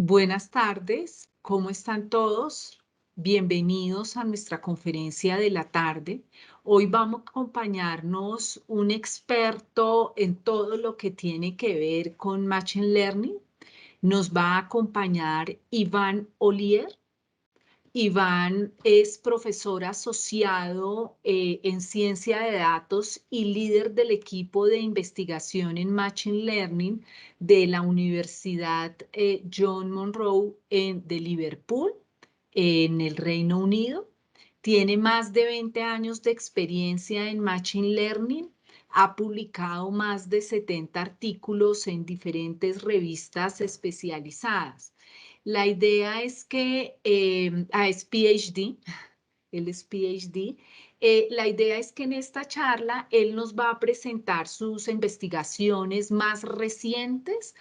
Buenas tardes, ¿cómo están todos? Bienvenidos a nuestra conferencia de la tarde. Hoy vamos a acompañarnos un experto en todo lo que tiene que ver con Machine Learning. Nos va a acompañar Iván Olier. Iván es profesor asociado en ciencia de datos y líder del equipo de investigación en Machine Learning de la Universidad John Monroe de Liverpool, en el Reino Unido. Tiene más de 20 años de experiencia en Machine Learning. Ha publicado más de 70 artículos en diferentes revistas especializadas. La idea es que, es PhD, él es PhD. La idea es que en esta charla él nos va a presentar sus investigaciones más recientes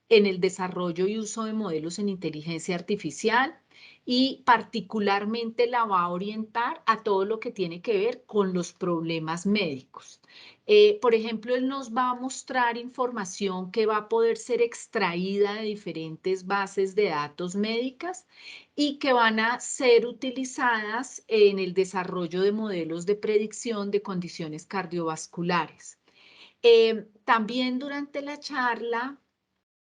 en el desarrollo y uso de modelos en inteligencia artificial y particularmente la va a orientar a todo lo que tiene que ver con los problemas médicos. Por ejemplo, él nos va a mostrar información que va a poder ser extraída de diferentes bases de datos médicas y que van a ser utilizadas en el desarrollo de modelos de predicción de condiciones cardiovasculares. También durante la charla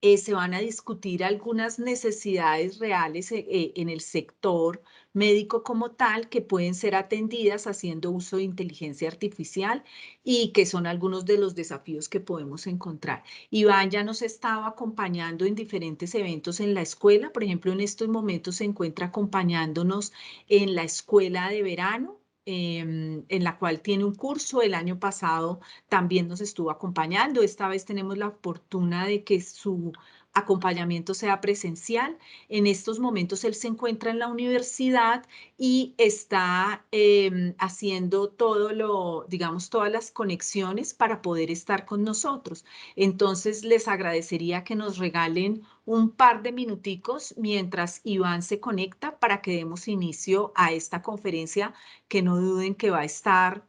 se van a discutir algunas necesidades reales en el sector médico como tal que pueden ser atendidas haciendo uso de inteligencia artificial y que son algunos de los desafíos que podemos encontrar. Iván ya nos estaba acompañando en diferentes eventos en la escuela, por ejemplo, en estos momentos se encuentra acompañándonos en la escuela de verano, en la cual tiene un curso. El año pasado también nos estuvo acompañando. Esta vez tenemos la fortuna de que su acompañamiento sea presencial. En estos momentos él se encuentra en la universidad y está haciendo digamos, todas las conexiones para poder estar con nosotros. Entonces, les agradecería que nos regalen un par de minuticos mientras Iván se conecta para que demos inicio a esta conferencia que no duden que va a estar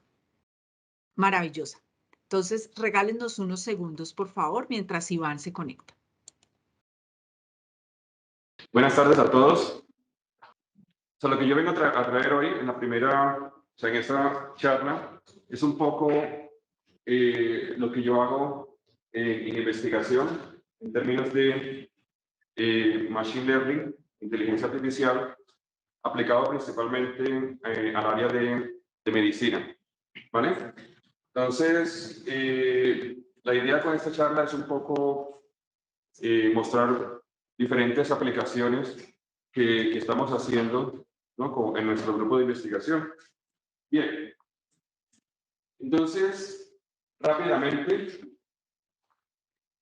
maravillosa. Entonces, regálenos unos segundos, por favor, mientras Iván se conecta. Buenas tardes a todos. Lo que yo vengo a traer hoy en la primera, en esta charla, es un poco lo que yo hago en investigación en términos de Machine Learning, inteligencia artificial, aplicado principalmente al área de medicina, ¿vale? Entonces, la idea con esta charla es un poco mostrar diferentes aplicaciones que estamos haciendo, ¿no?, en nuestro grupo de investigación. Bien, entonces, rápidamente,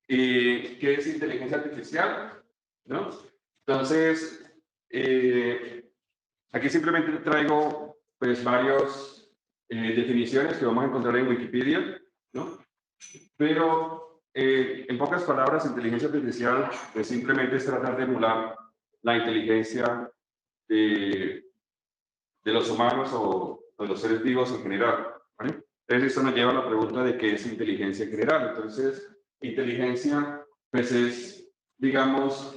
¿qué es inteligencia artificial? ¿No? Entonces, aquí simplemente traigo pues varias definiciones que vamos a encontrar en Wikipedia, ¿no? Pero en pocas palabras, inteligencia artificial pues simplemente es tratar de emular la inteligencia de los humanos o de los seres vivos en general, ¿vale? Entonces esto nos lleva a la pregunta de qué es inteligencia en general. Entonces, inteligencia pues es, digamos,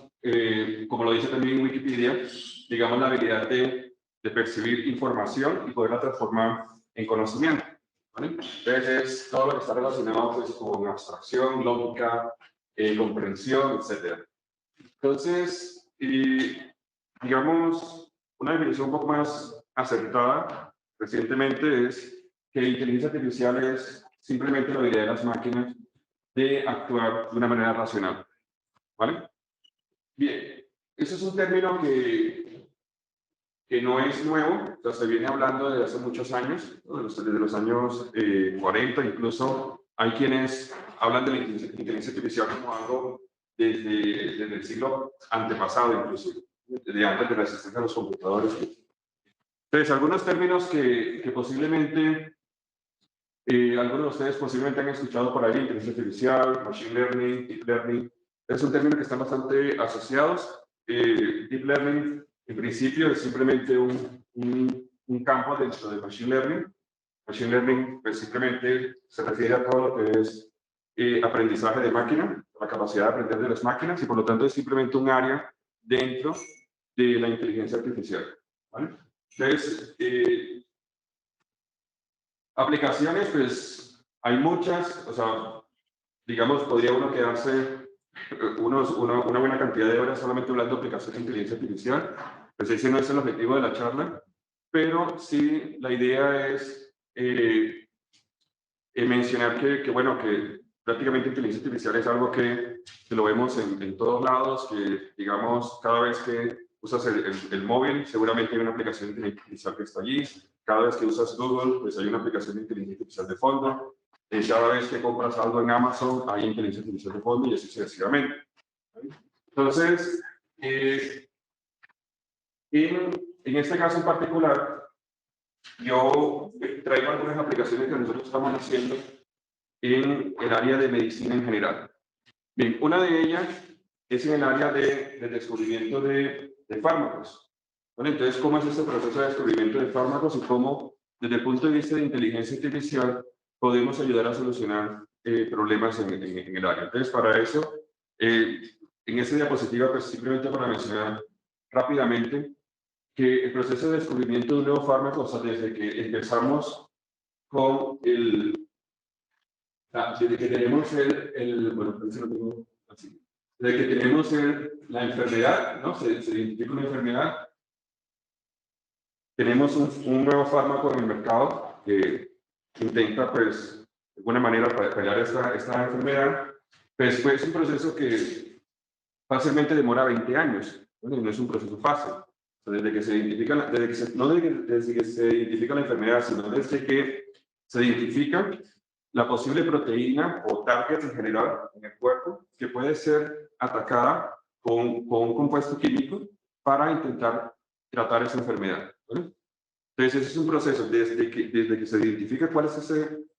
como lo dice también en Wikipedia, digamos la habilidad de percibir información y poderla transformar en conocimiento, ¿vale? Entonces es todo lo que está relacionado pues con abstracción, lógica, comprensión, etc. Entonces, digamos, una definición un poco más acertada recientemente es que la inteligencia artificial es simplemente la habilidad de las máquinas de actuar de una manera racional, ¿vale? Bien, eso es un término que no es nuevo, o sea, se viene hablando desde hace muchos años, ¿no? Desde los años 40, incluso hay quienes hablan de la inteligencia artificial como algo desde el siglo antepasado, incluso desde antes de la existencia de los computadores. Entonces, algunos términos que posiblemente algunos de ustedes posiblemente han escuchado por ahí: inteligencia artificial, machine learning, deep learning. Es un término que están bastante asociados. Deep learning, en principio, es simplemente un campo dentro de machine learning. Machine learning pues simplemente se refiere a todo lo que es aprendizaje de máquina, la capacidad de aprender de las máquinas, y por lo tanto es simplemente un área dentro de la inteligencia artificial, ¿vale? Entonces, aplicaciones, pues hay muchas, o sea, digamos, podría uno quedarse una buena cantidad de horas solamente hablando de aplicaciones de inteligencia artificial, pues ese no es el objetivo de la charla, pero sí la idea es mencionar bueno, que prácticamente inteligencia artificial es algo que lo vemos en todos lados, que digamos, cada vez que usas el móvil, seguramente hay una aplicación de inteligencia artificial que está allí, cada vez que usas Google, pues hay una aplicación de inteligencia artificial de fondo, cada vez que compras algo en Amazon, hay inteligencia artificial de fondo y así sucesivamente. Entonces, en este caso en particular, yo traigo algunas aplicaciones que nosotros estamos haciendo en el área de medicina en general. Bien, una de ellas es en el área de descubrimiento de fármacos. Bueno, entonces, ¿cómo es este proceso de descubrimiento de fármacos y cómo, desde el punto de vista de inteligencia artificial, podemos ayudar a solucionar problemas en el área? Entonces, para eso, en esta diapositiva, pues simplemente para mencionar rápidamente que el proceso de descubrimiento de un nuevo fármaco, o sea, desde que empezamos con desde que tenemos bueno, por eso lo tengo así. Desde que tenemos la enfermedad, ¿no? Se identifica una enfermedad, tenemos un nuevo fármaco en el mercado que intenta, pues, de alguna manera paliar esta enfermedad, pues es un proceso que fácilmente demora 20 años, ¿no? Y no es un proceso fácil. O sea, desde que se identifica, no desde que se identifica la enfermedad, sino desde que se identifica la posible proteína o target en general en el cuerpo que puede ser atacada con un compuesto químico para intentar tratar esa enfermedad, ¿vale? Entonces, ese es un proceso desde que se identifica cuál es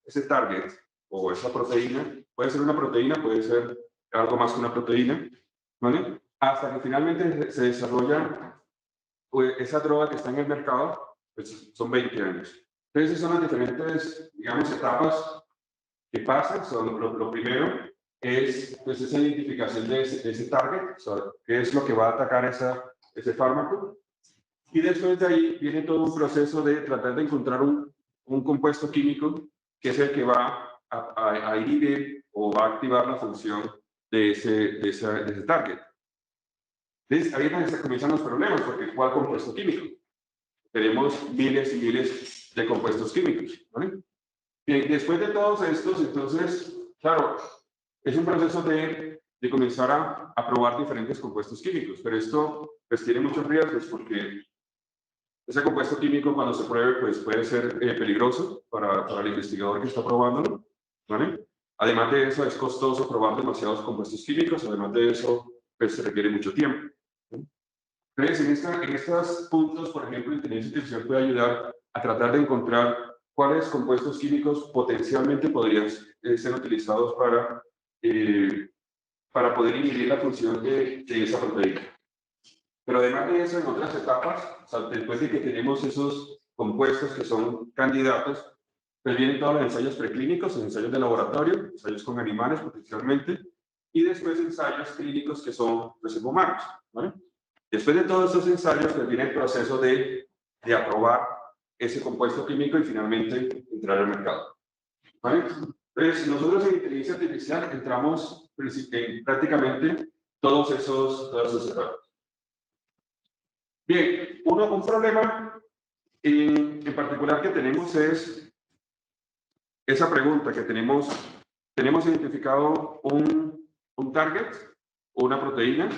ese target o esa proteína. Puede ser una proteína, puede ser algo más que una proteína, ¿vale? Hasta que finalmente se desarrolla pues, esa droga que está en el mercado, pues son 20 años. Entonces, son las diferentes, digamos, etapas que pasan. Lo primero es pues, esa identificación de ese target, o sea, qué es lo que va a atacar ese fármaco. Y después de ahí viene todo un proceso de tratar de encontrar un compuesto químico que es el que va a inhibir o va a activar la función de ese target. Entonces, ahí es donde se comienzan los problemas, porque ¿cuál compuesto químico? Tenemos miles y miles de compuestos químicos, ¿vale? Bien, después de todos estos, entonces, claro, es un proceso de comenzar a probar diferentes compuestos químicos, pero esto pues tiene muchos riesgos porque ese compuesto químico cuando se pruebe pues puede ser peligroso para el investigador que está probándolo, ¿vale? Además de eso es costoso probar demasiados compuestos químicos, además de eso pues se requiere mucho tiempo, ¿no? Entonces en estos puntos, por ejemplo, la inteligencia artificial puede ayudar a tratar de encontrar cuáles compuestos químicos potencialmente podrían ser utilizados para poder inhibir la función de esa proteína. Pero además de eso, en otras etapas, o sea, después de que tenemos esos compuestos que son candidatos, pues vienen todos los ensayos preclínicos, ensayos de laboratorio, ensayos con animales potencialmente, y después ensayos clínicos que son pues, en humanos, ¿vale? Después de todos esos ensayos, pues viene el proceso de aprobar ese compuesto químico y finalmente entrar al mercado, ¿vale? Entonces, nosotros en inteligencia artificial entramos en prácticamente todas esas etapas. Bien, un problema en particular que tenemos es esa pregunta que tenemos identificado un target o una proteína,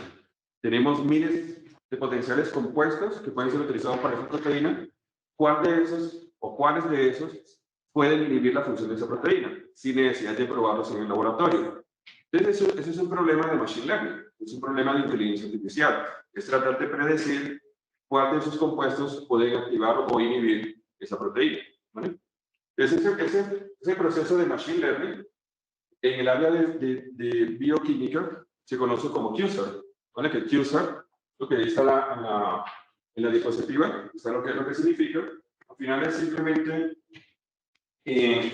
tenemos miles de potenciales compuestos que pueden ser utilizados para esa proteína, ¿cuál de esos o cuáles de esos pueden inhibir la función de esa proteína sin necesidad de probarlos en el laboratorio? Entonces, ese es un problema de machine learning, es un problema de inteligencia artificial, es tratar de predecir cuál de esos compuestos pueden activar o inhibir esa proteína, ¿vale? Ese proceso de machine learning en el área de bioquímica se conoce como QSAR, ¿vale? Que QSAR, lo que está en la diapositiva, está lo que significa. Al final es simplemente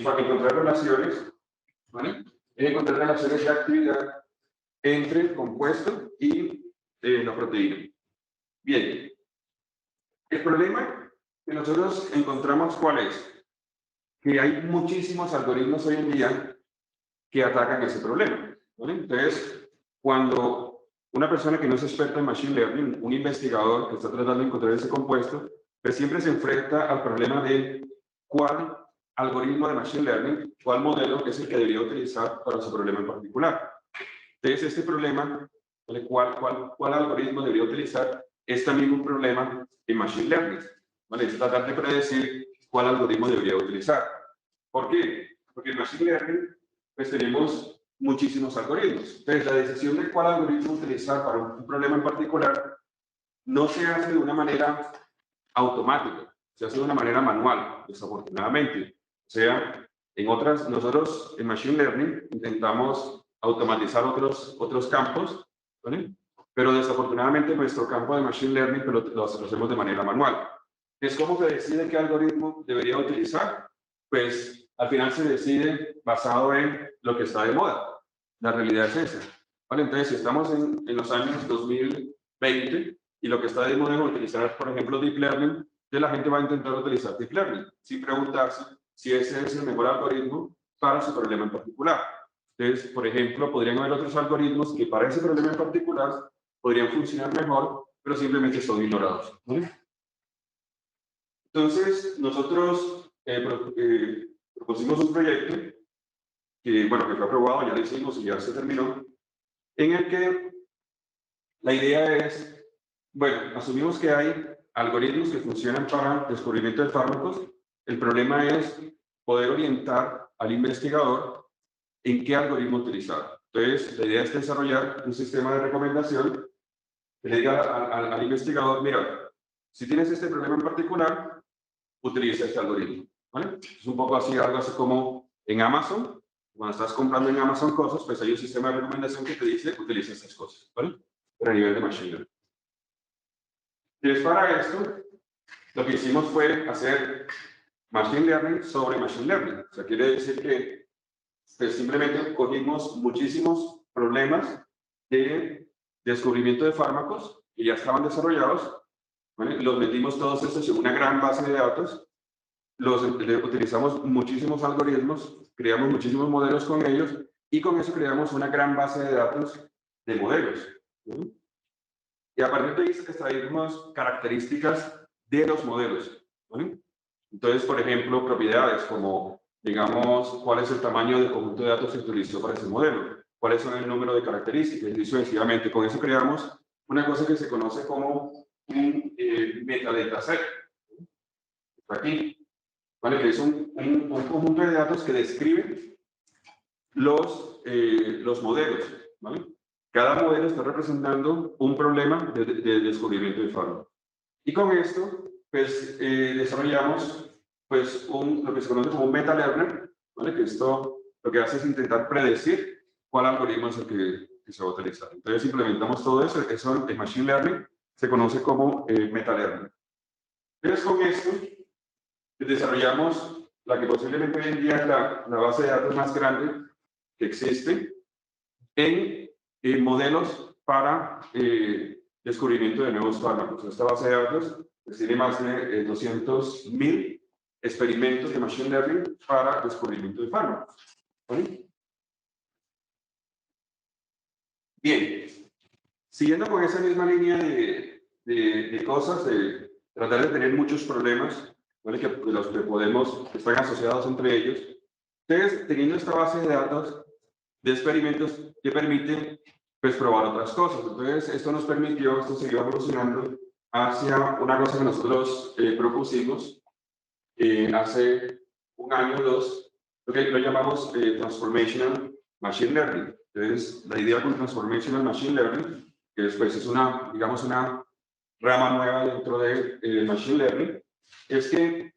para encontrar relaciones, ¿vale? Encontrar relaciones de actividad entre compuesto y la proteína. Bien, el problema que nosotros encontramos, ¿cuál es? Que hay muchísimos algoritmos hoy en día que atacan ese problema, ¿vale? Entonces, cuando una persona que no es experta en Machine Learning, un investigador que está tratando de encontrar ese compuesto, pues siempre se enfrenta al problema de cuál algoritmo de Machine Learning, cuál modelo es el que debería utilizar para su problema en particular. Entonces, este problema, ¿vale? ¿Cuál algoritmo debería utilizar? Es también un problema en Machine Learning, ¿vale? Es tratar de predecir cuál algoritmo debería utilizar. ¿Por qué? Porque en Machine Learning pues tenemos muchísimos algoritmos. Entonces, la decisión de cuál algoritmo utilizar para un problema en particular no se hace de una manera automática, se hace de una manera manual, desafortunadamente. O sea, nosotros en Machine Learning intentamos automatizar otros campos, ¿vale? Pero desafortunadamente nuestro campo de Machine Learning lo hacemos de manera manual. Es cómo se decide qué algoritmo debería utilizar, pues al final se decide basado en lo que está de moda. La realidad es esa, ¿vale? Entonces, si estamos en los años 2020 y lo que está de moda es utilizar, por ejemplo, Deep Learning, entonces la gente va a intentar utilizar Deep Learning sin preguntarse si ese es el mejor algoritmo para su problema en particular. Entonces, por ejemplo, podrían haber otros algoritmos que para ese problema en particular podrían funcionar mejor, pero simplemente son ignorados, ¿vale? Entonces, nosotros propusimos un proyecto que, bueno, que fue aprobado, ya lo hicimos y ya se terminó, en el que la idea es, bueno, asumimos que hay algoritmos que funcionan para descubrimiento de fármacos. El problema es poder orientar al investigador en qué algoritmo utilizar. Entonces, la idea es desarrollar un sistema de recomendación que le diga al investigador, mira, si tienes este problema en particular, utiliza este algoritmo, ¿vale? Es un poco así, algo así como en Amazon, cuando estás comprando en Amazon cosas, pues hay un sistema de recomendación que te dice, utiliza estas cosas, ¿vale? Pero a nivel de Machine Learning. Y para esto, lo que hicimos fue hacer Machine Learning sobre Machine Learning. O sea, quiere decir que pues, simplemente cogimos muchísimos problemas de descubrimiento de fármacos que ya estaban desarrollados, ¿vale? Los metimos todos estos en una gran base de datos, utilizamos muchísimos algoritmos, creamos muchísimos modelos con ellos y con eso creamos una gran base de datos de modelos, ¿no? Y a partir de ahí extraímos características de los modelos, ¿vale? Entonces, por ejemplo, propiedades como, digamos, cuál es el tamaño del conjunto de datos que se utilizó para ese modelo, cuáles son el número de características, y sucesivamente. Con eso creamos una cosa que se conoce como un metadataset. Aquí, ¿vale? Que es un conjunto de datos que describe los modelos, ¿vale? Cada modelo está representando un problema de descubrimiento de fármaco. Y con esto, pues, desarrollamos pues, lo que se conoce como un meta-learner, ¿vale? Que esto lo que hace es intentar predecir cuál algoritmo es el que se va a utilizar. Entonces, implementamos todo eso, eso en Machine Learning se conoce como meta-learner. Entonces, con esto, desarrollamos la que posiblemente hoy en día es la base de datos más grande que existe en modelos para descubrimiento de nuevos fármacos. Esta base de datos pues, tiene más de 200.000 experimentos de Machine Learning para descubrimiento de fármacos. ¿Vale? Bien, siguiendo con esa misma línea de cosas, de tratar de tener muchos problemas, ¿vale? Que los que que están asociados entre ellos. Entonces, teniendo esta base de datos de experimentos que permite pues, probar otras cosas. Entonces, esto siguió evolucionando hacia una cosa que nosotros propusimos hace un año o dos, lo que lo llamamos Transformational Machine Learning. Entonces, la idea con Transformational Machine Learning, que después es digamos, una rama nueva dentro de Machine Learning, es que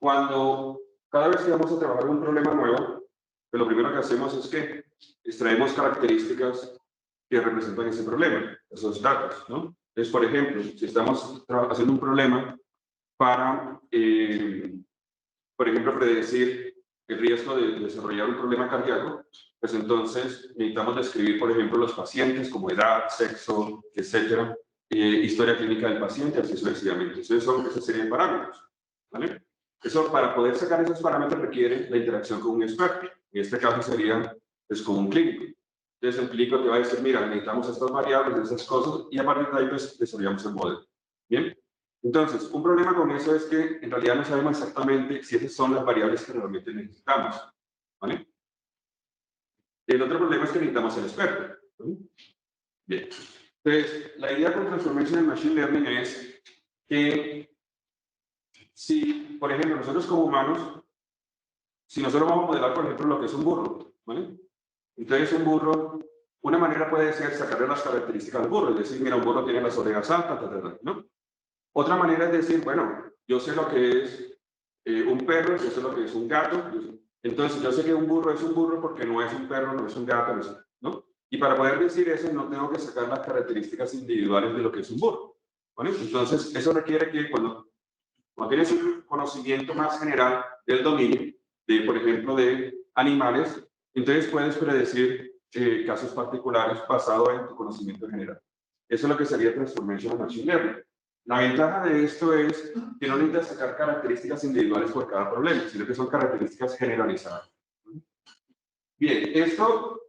cada vez que vamos a trabajar un problema nuevo, pues lo primero que hacemos es que extraemos características que representan ese problema, esos datos, ¿no? Entonces, por ejemplo, si estamos haciendo un problema para, por ejemplo, predecir el riesgo de desarrollar un problema cardíaco, pues entonces necesitamos describir, por ejemplo, los pacientes como edad, sexo, etcétera, historia clínica del paciente, así sucesivamente. Entonces, esos serían parámetros, ¿vale? Eso, para poder sacar esos parámetros, requiere la interacción con un experto. En este caso sería, pues, con un clínico. Entonces, el clínico te va a decir, mira, necesitamos estas variables, esas cosas, y a partir de ahí, pues, desarrollamos el modelo. ¿Bien? Entonces, un problema con eso es que en realidad no sabemos exactamente si esas son las variables que realmente necesitamos, ¿vale? El otro problema es que necesitamos el experto, ¿vale? Bien. Entonces, la idea con Transformational Machine Learning es que si, por ejemplo, nosotros como humanos, si nosotros vamos a modelar, por ejemplo, lo que es un burro, ¿vale? Entonces, un burro, una manera puede ser sacarle las características al burro, es decir, mira, un burro tiene las orejas altas, ¿no? Otra manera es decir, bueno, yo sé lo que es un perro, yo sé lo que es un gato, entonces yo sé que un burro es un burro porque no es un perro, no es un gato, ¿no? Y para poder decir eso, no tengo que sacar las características individuales de lo que es un burro, ¿vale? Entonces, eso requiere que cuando tienes un conocimiento más general del dominio, de, por ejemplo, de animales, entonces puedes predecir casos particulares basado en tu conocimiento general. Eso es lo que sería Transformational Machine Learning. La ventaja de esto es que no necesitas sacar características individuales por cada problema, sino que son características generalizadas. Bien, esto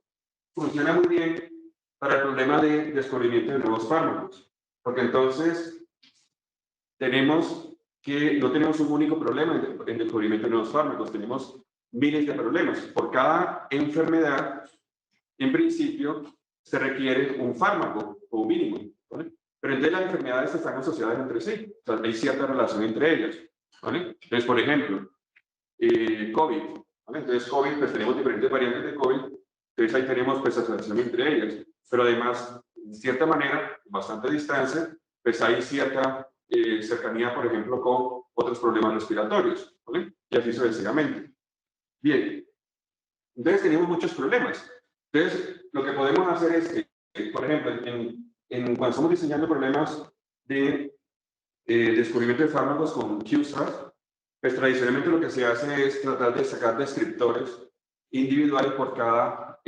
funciona muy bien para el problema de descubrimiento de nuevos fármacos, porque entonces tenemos que no tenemos un único problema en descubrimiento de nuevos fármacos, tenemos miles de problemas. Por cada enfermedad, en principio, se requiere un fármaco o un mínimo, ¿vale? Pero entonces las enfermedades están asociadas entre sí, o sea, hay cierta relación entre ellas, ¿vale? Entonces, por ejemplo, COVID, ¿vale? Entonces, COVID, pues tenemos diferentes variantes de COVID, entonces ahí tenemos pues asociación entre ellas, pero además, de cierta manera, bastante distancia, pues hay cierta cercanía, por ejemplo, con otros problemas respiratorios, ¿vale? Y así sucesivamente. Bien, entonces tenemos muchos problemas. Entonces, lo que podemos hacer es que, por ejemplo, cuando estamos diseñando problemas de descubrimiento de fármacos con QSAR, pues tradicionalmente lo que se hace es tratar de sacar descriptores individuales por cada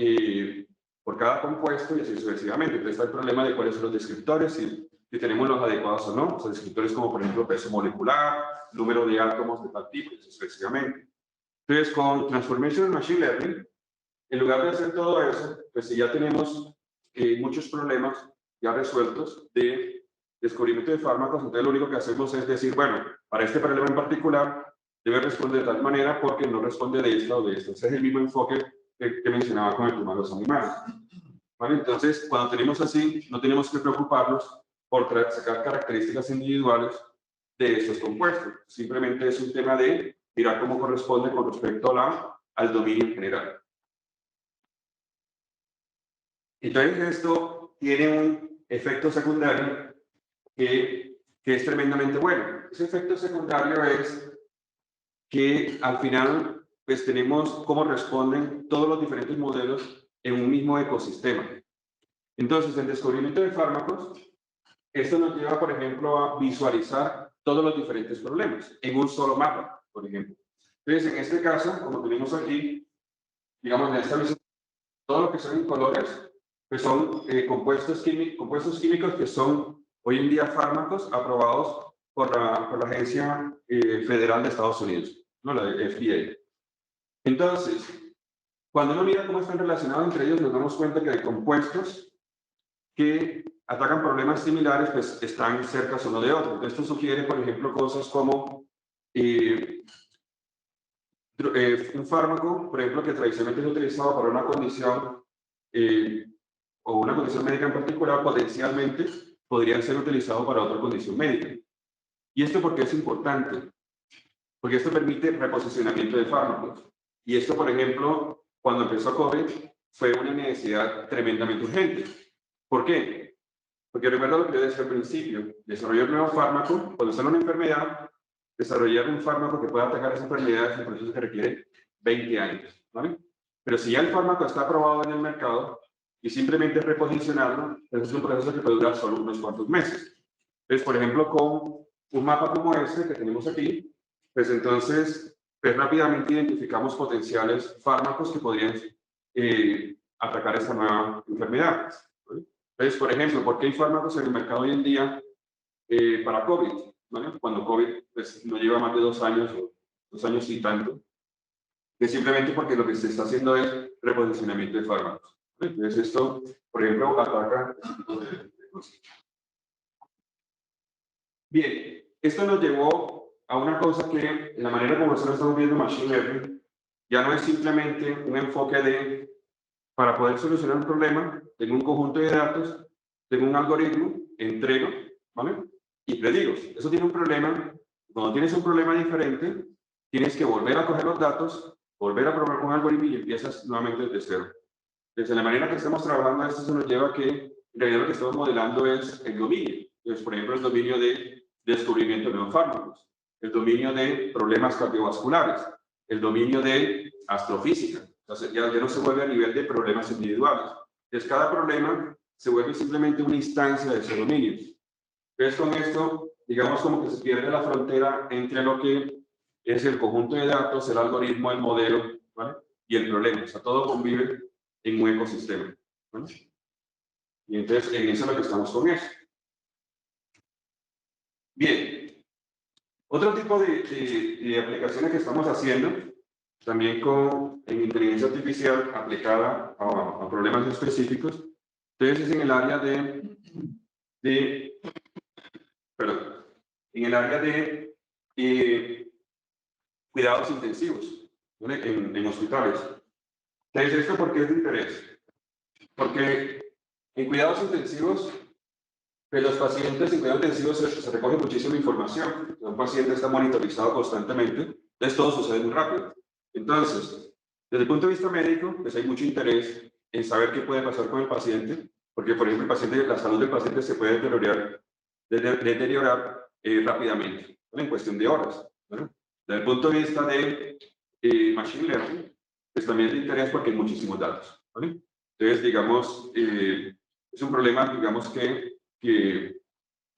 compuesto y así sucesivamente. Entonces está el problema de cuáles son los descriptores, si tenemos los adecuados o no. O sea, descriptores como, por ejemplo, peso molecular, número de átomos de tal tipo y así sucesivamente. Entonces, con Transformational Machine Learning, en lugar de hacer todo eso, pues si ya tenemos muchos problemas ya resueltos de descubrimiento de fármacos, entonces lo único que hacemos es decir, bueno, para este problema en particular debe responder de tal manera porque no responde de esta o de esta. Ese es el mismo enfoque que mencionaba con el tema de los animales. ¿Vale? Entonces, cuando tenemos así, no tenemos que preocuparnos por sacar características individuales de estos compuestos. Simplemente es un tema de mirar cómo corresponde con respecto al dominio en general. Entonces, esto tiene un efecto secundario que es tremendamente bueno. Ese efecto secundario es que al final, pues tenemos cómo responden todos los diferentes modelos en un mismo ecosistema. Entonces, en descubrimiento de fármacos, esto nos lleva, por ejemplo, a visualizar todos los diferentes problemas en un solo mapa, por ejemplo. Entonces, en este caso, como tenemos aquí, digamos, en esta visión, todo lo que son en colores, pues son compuestos químicos que son hoy en día fármacos aprobados por la Agencia Federal de Estados Unidos, ¿no? La FDA. Entonces, cuando uno mira cómo están relacionados entre ellos, nos damos cuenta que hay compuestos que atacan problemas similares, pues están cerca uno de otro. Esto sugiere, por ejemplo, cosas como un fármaco, por ejemplo, que tradicionalmente es utilizado para una condición o una condición médica en particular, potencialmente podrían ser utilizados para otra condición médica. ¿Y esto por qué es importante? Porque esto permite reposicionamiento de fármacos. Y esto, por ejemplo, cuando empezó COVID, fue una necesidad tremendamente urgente. ¿Por qué? Porque recuerdo lo que yo decía al principio, desarrollar un nuevo fármaco, cuando sale una enfermedad, desarrollar un fármaco que pueda atacar esa enfermedad es un proceso que requiere 20 años, ¿vale? Pero si ya el fármaco está aprobado en el mercado y simplemente reposicionarlo, pues es un proceso que puede durar solo unos cuantos meses. Entonces, por ejemplo, con un mapa como este que tenemos aquí, pues entonces pues rápidamente identificamos potenciales fármacos que podrían atacar esta nueva enfermedad. ¿Vale? Entonces, por ejemplo, ¿por qué hay fármacos en el mercado hoy en día para COVID? ¿Vale? Cuando COVID pues, no lleva más de 2 años o 2 años y tanto, es simplemente porque lo que se está haciendo es reposicionamiento de fármacos. ¿Vale? Entonces, esto, por ejemplo, ataca este tipo de cosas. Bien, esto nos llevó a una cosa que, en la manera como nosotros estamos viendo Machine Learning, ya no es simplemente un enfoque de, para poder solucionar un problema, tengo un conjunto de datos, tengo un algoritmo, entrego, ¿vale? Y predigo. Eso tiene un problema. Cuando tienes un problema diferente, tienes que volver a coger los datos, volver a probar con un algoritmo y empiezas nuevamente desde cero. Desde la manera que estamos trabajando, esto se nos lleva a que, en realidad, lo que estamos modelando es el dominio. Entonces, por ejemplo, el dominio de descubrimiento de nuevos fármacos, el dominio de problemas cardiovasculares, el dominio de astrofísica. Entonces, ya no se vuelve a nivel de problemas individuales. Entonces, cada problema se vuelve simplemente una instancia de ese dominio. Entonces, con esto, digamos como que se pierde la frontera entre lo que es el conjunto de datos, el algoritmo, el modelo, ¿vale? Y el problema. O sea, todo convive en un ecosistema, ¿vale? Y entonces, en eso es lo que estamos con eso. Bien, otro tipo de aplicaciones que estamos haciendo, también en inteligencia artificial aplicada a problemas específicos, entonces es en el área perdón, en el área de cuidados intensivos, ¿vale? En hospitales. Entonces, ¿esto por qué es de interés? Porque en cuidados intensivos, pues los pacientes en cuidados intensivos se recoge muchísima información. Un paciente está monitorizado constantemente, entonces todo sucede muy rápido. Entonces, desde el punto de vista médico, pues hay mucho interés en saber qué puede pasar con el paciente, porque, por ejemplo, la salud del paciente se puede deteriorar rápidamente, ¿vale? En cuestión de horas, ¿vale? Desde el punto de vista de Machine Learning, pues también es de interés porque hay muchísimos datos, ¿vale? Entonces, digamos, es un problema, digamos, que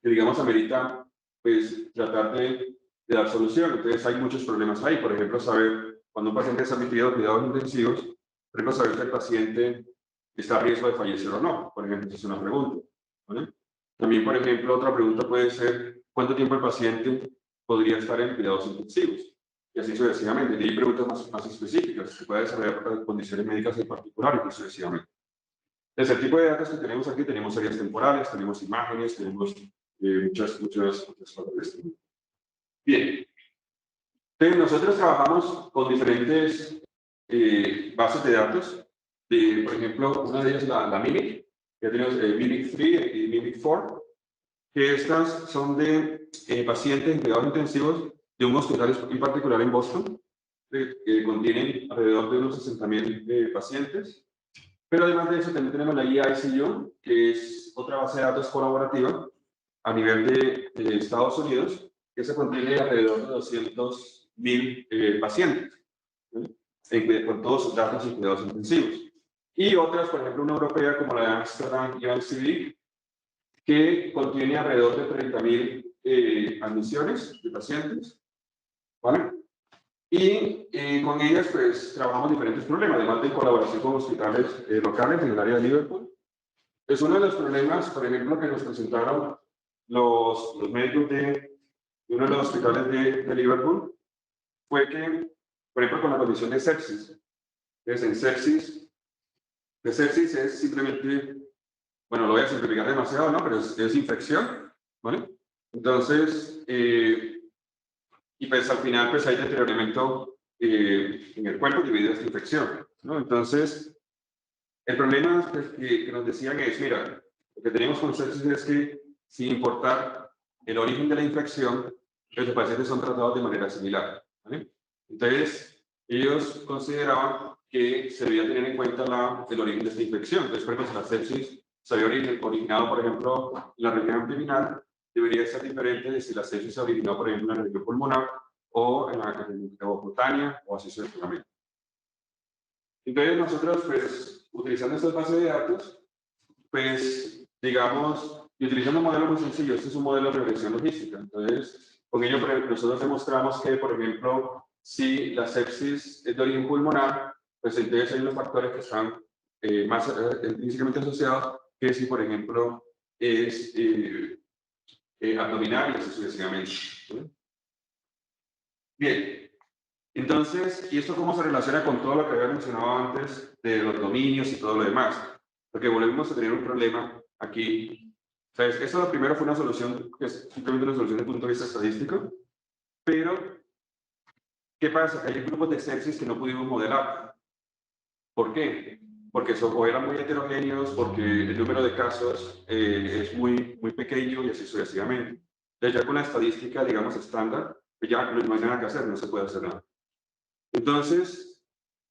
digamos, amerita, pues, tratar de dar solución. Entonces, hay muchos problemas ahí. Por ejemplo, saber, cuando un paciente está sometido a cuidados intensivos, por ejemplo, saber si el paciente está a riesgo de fallecer o no. Por ejemplo, esa es una pregunta, ¿vale? También, por ejemplo, otra pregunta puede ser, ¿cuánto tiempo el paciente podría estar en cuidados intensivos? Y así sucesivamente. Y hay preguntas más específicas. Se puede desarrollar para condiciones médicas en particular y sucesivamente. Entonces, el tipo de datos que tenemos aquí, tenemos áreas temporales, tenemos imágenes, tenemos muchas cosas. Bien. Entonces, nosotros trabajamos con diferentes bases de datos. Por ejemplo, una de ellas es la Mimic, que tenemos Mimic 3 y Mimic 4, que estas son de pacientes en cuidados intensivos de un hospital en particular en Boston, que contienen alrededor de unos 60,000 pacientes. Pero además de eso, también tenemos la EICU, que es otra base de datos colaborativa a nivel de Estados Unidos, que se contiene alrededor de 200,000 pacientes, ¿sí? Con todos sus datos y cuidados intensivos. Y otras, por ejemplo, una europea como la de Amsterdam UNCD, que contiene alrededor de 30,000 admisiones de pacientes, ¿vale? Y con ellas, pues, trabajamos diferentes problemas, además de colaboración con hospitales locales en el área de Liverpool. Es uno de los problemas, por ejemplo, que nos presentaron los médicos de uno de los hospitales de Liverpool, fue que, por ejemplo, con la condición de sepsis. Entonces, de sepsis es simplemente, bueno, lo voy a simplificar demasiado, ¿no? Pero es infección, ¿vale? Entonces, y pues al final, pues hay deterioramiento en el cuerpo debido a esta infección, ¿no? Entonces, el problema pues, que nos decían es, mira, lo que tenemos con sepsis es que, sin importar el origen de la infección, los pacientes son tratados de manera similar, ¿vale? Entonces, ellos consideraban que se debía tener en cuenta el origen de esta infección. Entonces, por ejemplo, si la sepsis se había originado, por ejemplo, en la región abdominal, debería ser diferente de si la sepsis se originó, por ejemplo, en la región pulmonar o en la región cutánea o así sucesivamente. Entonces, nosotros, pues, utilizando estas bases de datos, pues, digamos, y utilizando un modelo muy sencillo, este es un modelo de regresión logística. Entonces, con ello nosotros demostramos que, por ejemplo, si la sepsis es de origen pulmonar, pues entonces hay unos factores que están más intrínsecamente asociados que si, por ejemplo, es abdominal y así sucesivamente. ¿Sí? Bien, entonces, ¿y esto cómo se relaciona con todo lo que había mencionado antes de los dominios y todo lo demás? Porque volvemos a tener un problema aquí. ¿Sabes? Esto lo primero fue una solución, que es simplemente una solución desde el punto de vista estadístico, pero ¿qué pasa? Hay grupos de sepsis que no pudimos modelar. ¿Por qué? Porque o eran muy heterogéneos, porque el número de casos es muy pequeño y así sucesivamente. Entonces, ya con la estadística, digamos, estándar, pues ya no hay nada que hacer, no se puede hacer nada. Entonces,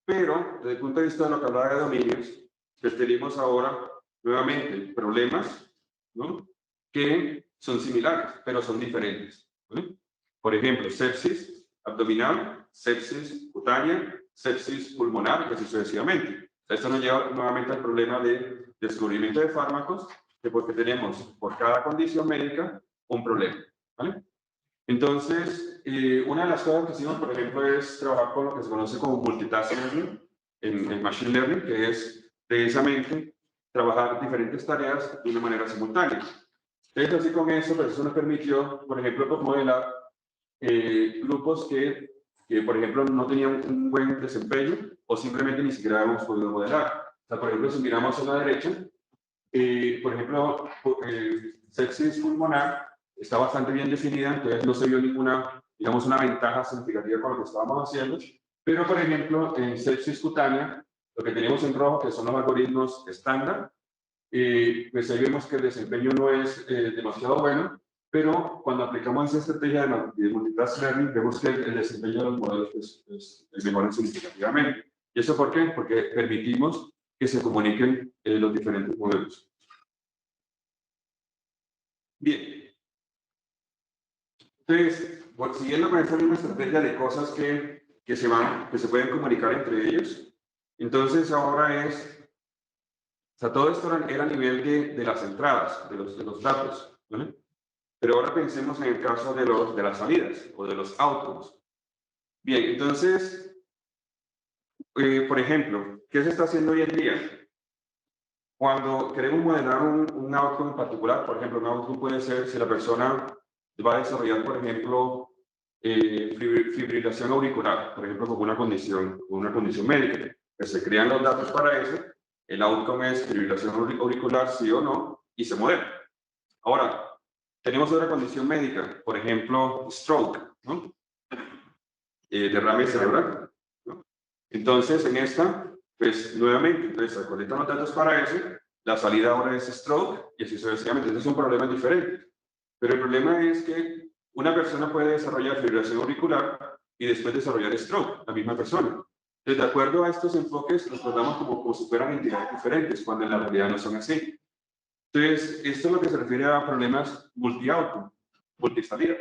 pero desde el punto de vista de lo que hablaba de dominios, pues tenemos ahora nuevamente problemas, ¿no?, que son similares, pero son diferentes. ¿Sí? Por ejemplo, sepsis abdominal, sepsis cutánea, sepsis pulmonar, y así sucesivamente. Esto nos lleva nuevamente al problema de descubrimiento de fármacos, que porque tenemos por cada condición médica un problema. ¿Vale? Entonces, una de las cosas que hicimos, por ejemplo, es trabajar con lo que se conoce como multitask learning en Machine Learning, que es precisamente trabajar diferentes tareas de una manera simultánea. Entonces, así con eso, pues eso nos permitió, por ejemplo, modelar grupos que, por ejemplo, no tenían un buen desempeño o simplemente ni siquiera habíamos podido modelar. O sea, por ejemplo, si miramos a la derecha, por ejemplo, sepsis pulmonar está bastante bien definida, entonces no se vio ninguna, digamos, una ventaja significativa con lo que estábamos haciendo, pero, por ejemplo, en sepsis cutánea, lo que tenemos en rojo, que son los algoritmos estándar, pues ahí vemos que el desempeño no es demasiado bueno, pero cuando aplicamos esa estrategia de multitask learning, vemos que el desempeño de los modelos pues, mejora significativamente. ¿Y eso por qué? Porque permitimos que se comuniquen los diferentes modelos. Bien. Entonces, siguiendo con esta misma estrategia de cosas que se pueden comunicar entre ellos, entonces ahora o sea, todo esto era a nivel de las entradas, de los datos, ¿vale? Pero ahora pensemos en el caso de las salidas o de los outcomes. Bien, entonces, por ejemplo, ¿qué se está haciendo hoy en día? Cuando queremos modelar un outcome en particular, por ejemplo, un outcome puede ser si la persona va a desarrollar, por ejemplo, fibrilación auricular, por ejemplo, con una condición médica. Pues se crean los datos para eso, el outcome es fibrilación auricular, sí o no, y se modela. Ahora, tenemos otra condición médica, por ejemplo, stroke, ¿no? Derrame cerebral, ¿no? Entonces, en esta, pues nuevamente, entonces se colectan los datos para eso, la salida ahora es stroke y así sucesivamente. Entonces son problemas diferentes. Pero el problema es que una persona puede desarrollar fibrilación auricular y después desarrollar stroke, la misma persona. Entonces, de acuerdo a estos enfoques, los tratamos como si fueran entidades diferentes, cuando en la realidad no son así. Entonces, esto es lo que se refiere a problemas multi-outcome, multisalida.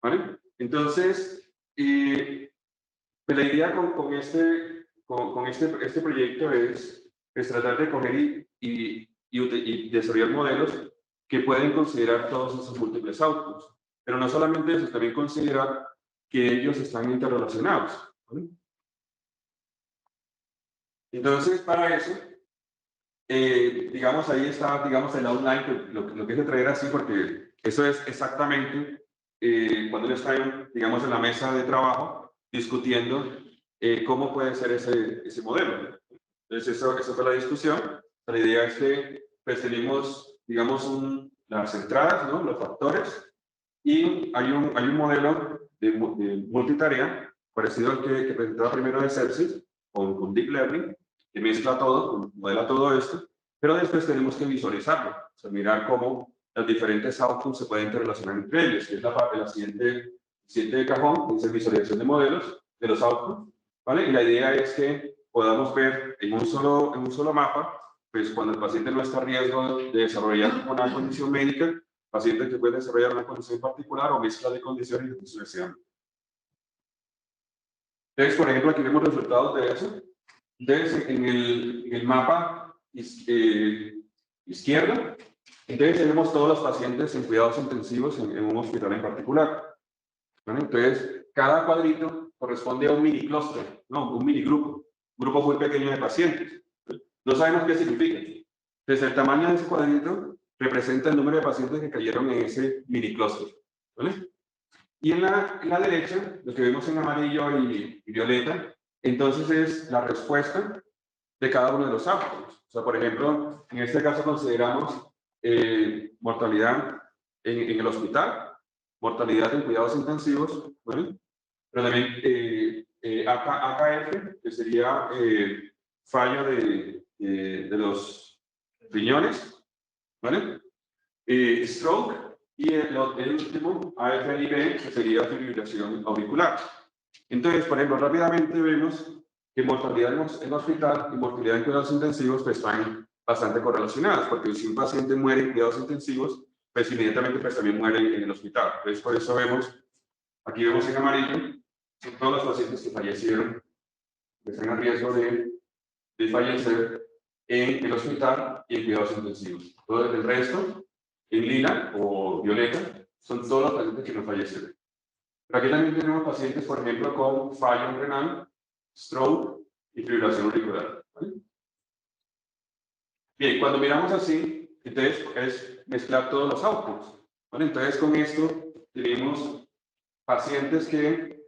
¿Vale? Entonces, pues la idea con este proyecto es tratar de coger y desarrollar modelos que pueden considerar todos esos múltiples outcomes. Pero no solamente eso, también considerar que ellos están interrelacionados. ¿Vale? Entonces, para eso, digamos, ahí está, digamos, el outline, lo que es de traer así, porque eso es exactamente cuando ellos están, digamos, en la mesa de trabajo discutiendo cómo puede ser ese modelo. Entonces, eso fue la discusión. La idea es que pues, tenemos, digamos, las entradas, ¿no?, los factores, y hay un modelo de multitarea, parecido al que presentaba primero de sepsis, con Deep Learning, que mezcla todo, modela todo esto, pero después tenemos que visualizarlo, o sea, mirar cómo los diferentes outputs se pueden interrelacionar entre ellos, que es la parte de la siguiente cajón, que dice visualización de modelos de los outputs, ¿vale? Y la idea es que podamos ver en un solo mapa, pues cuando el paciente no está a riesgo de desarrollar una condición médica, pacientes que pueden desarrollar una condición particular o mezcla de condiciones y sucesivamente. Entonces, por ejemplo, aquí vemos resultados de eso. Entonces, en el mapa izquierdo, entonces tenemos todos los pacientes en cuidados intensivos en un hospital en particular. ¿Vale? Entonces, cada cuadrito corresponde a un mini clúster, no, un mini grupo, un grupo muy pequeño de pacientes. No sabemos qué significa. Entonces, el tamaño de ese cuadrito representa el número de pacientes que cayeron en ese mini clúster, ¿vale? Y en la derecha, lo que vemos en amarillo y violeta, entonces es la respuesta de cada uno de los outcomes. O sea, por ejemplo, en este caso consideramos mortalidad en el hospital, mortalidad en cuidados intensivos, ¿vale? Pero también AKF, que sería fallo de los riñones, ¿vale? Stroke, y el último, AFib, que sería fibrilación auricular. Entonces, por ejemplo, rápidamente vemos que mortalidad en hospital y mortalidad en cuidados intensivos pues, están bastante correlacionadas, porque si un paciente muere en cuidados intensivos, pues inmediatamente pues, también muere en el hospital. Entonces, por eso vemos, aquí vemos en amarillo, son todos los pacientes que fallecieron, que están a riesgo de fallecer en el hospital y en cuidados intensivos. Todo el resto, en lila o violeta, son todos los pacientes que no fallecieron. Pero aquí también tenemos pacientes, por ejemplo, con fallo renal, stroke y fibrilación auricular. ¿Vale? Bien, cuando miramos así, entonces es mezclar todos los outputs. ¿Vale? Entonces, con esto tenemos pacientes que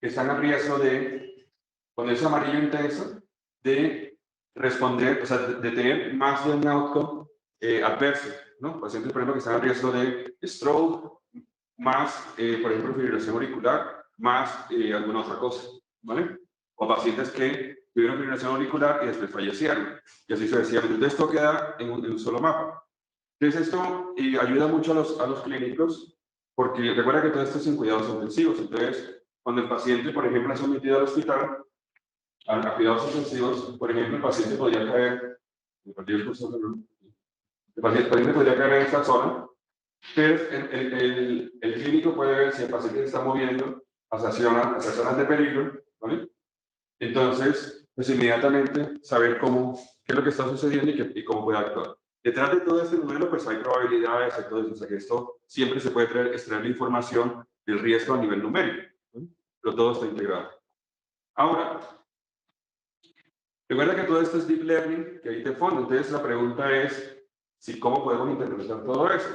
están a riesgo de, con ese amarillo intenso, de responder, o sea, de tener más de un outcome adverso, ¿no? Pacientes, por ejemplo, que están a riesgo de stroke, más, por ejemplo, fibrilación auricular, más alguna otra cosa, ¿vale? O pacientes que tuvieron fibrilación auricular y después fallecieron, y así sucesivamente. Entonces, esto queda en un solo mapa. Entonces, esto ayuda mucho a los clínicos, porque recuerda que todo esto es en cuidados intensivos. Entonces, cuando el paciente, por ejemplo, es sometido al hospital, a cuidados intensivos, por ejemplo, el paciente podría caer, el paciente podría caer en esta zona. Entonces, el clínico puede ver si el paciente se está moviendo hacia zonas de peligro, ¿vale? Entonces, pues inmediatamente saber qué es lo que está sucediendo y cómo puede actuar. Detrás de todo este modelo, pues hay probabilidades, hay todo eso, o sea que esto siempre se puede extraer la información del riesgo a nivel numérico, ¿no? Pero todo está integrado. Ahora, recuerda que todo esto es deep learning, que hay de fondo, entonces la pregunta es cómo podemos interpretar todo eso,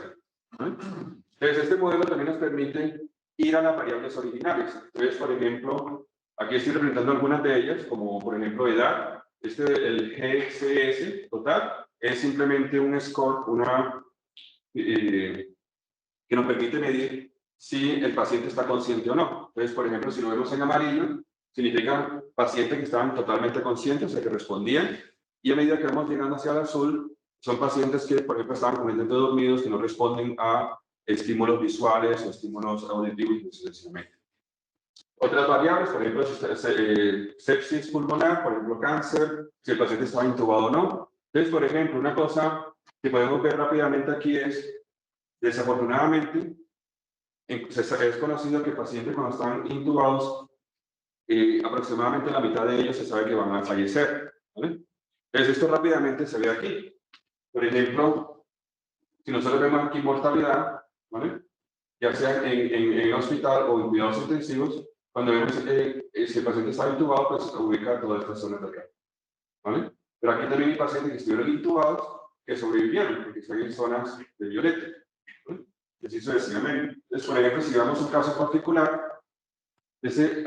¿no? Entonces, este modelo también nos permite ir a las variables originales. Entonces, por ejemplo, aquí estoy representando algunas de ellas, como por ejemplo edad. El GCS total es simplemente un score, que nos permite medir si el paciente está consciente o no. Entonces, por ejemplo, si lo vemos en amarillo, significa pacientes que estaban totalmente conscientes, o sea, que respondían, y a medida que vamos llegando hacia el azul, son pacientes que, por ejemplo, estaban completamente dormidos, que no responden a estímulos visuales o estímulos auditivos y sucesivamente. Otras variables, por ejemplo, sepsis pulmonar, por ejemplo, cáncer, si el paciente estaba intubado o no. Entonces, por ejemplo, una cosa que podemos ver rápidamente aquí es, desafortunadamente, es conocido que pacientes cuando están intubados, aproximadamente la mitad de ellos se sabe que van a fallecer, ¿vale? Entonces, esto rápidamente se ve aquí. Por ejemplo, si nosotros vemos aquí mortalidad, ¿vale? Ya sea en el hospital o en cuidados intensivos, cuando vemos si el paciente está intubado, pues se ubica todas estas zonas de acá, ¿vale? Pero aquí también hay pacientes que estuvieron intubados que sobrevivieron, porque están en zonas de violeta, ¿vale? Y así sucesivamente. Entonces, por ejemplo, si vemos un caso particular,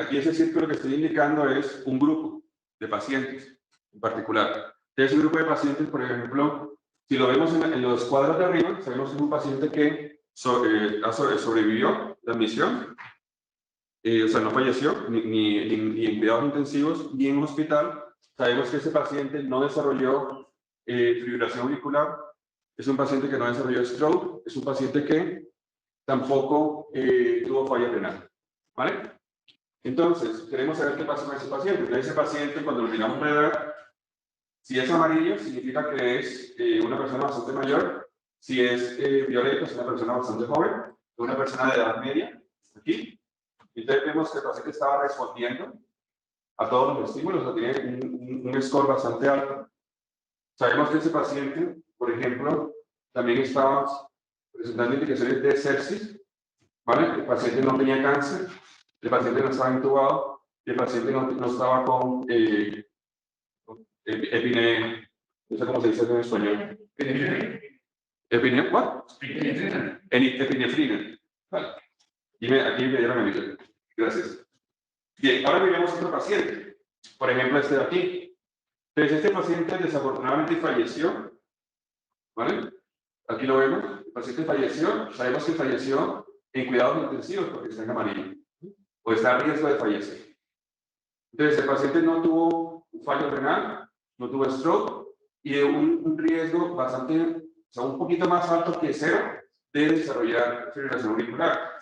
aquí ese círculo que estoy indicando es un grupo de pacientes en particular. Ese grupo de pacientes, por ejemplo, si lo vemos en los cuadros de arriba, sabemos que es un paciente que sobrevivió la admisión, o sea, no falleció ni en cuidados intensivos ni en un hospital. Sabemos que ese paciente no desarrolló fibrilación auricular, es un paciente que no desarrolló stroke, es un paciente que tampoco tuvo falla renal, ¿vale? Entonces, queremos saber qué pasa con ese paciente. Ese paciente, cuando lo miramos de edad, si es amarillo, significa que es una persona bastante mayor. Si es violeta, es una persona bastante joven, una persona de edad media, aquí. Entonces vemos que el paciente estaba respondiendo a todos los estímulos, o tiene un score bastante alto. Sabemos que ese paciente, por ejemplo, también estaba presentando indicaciones de sepsis, ¿vale? El paciente no tenía cáncer. el paciente no estaba intubado, y el paciente no estaba con no sé cómo se dice en español. ¿What? Epinefrina. Vale. Aquí me dieron a mí. Gracias. Bien, ahora miremos otro paciente. Por ejemplo, este de aquí. Entonces, este paciente desafortunadamente falleció. ¿Vale? Aquí lo vemos. El paciente falleció. Sabemos que falleció en cuidados intensivos porque está en amarillo. O está a riesgo de fallecer. Entonces, el paciente no tuvo un fallo renal, no tuvo stroke y un riesgo bastante, o sea, un poquito más alto que cero de desarrollar fibrilación auricular.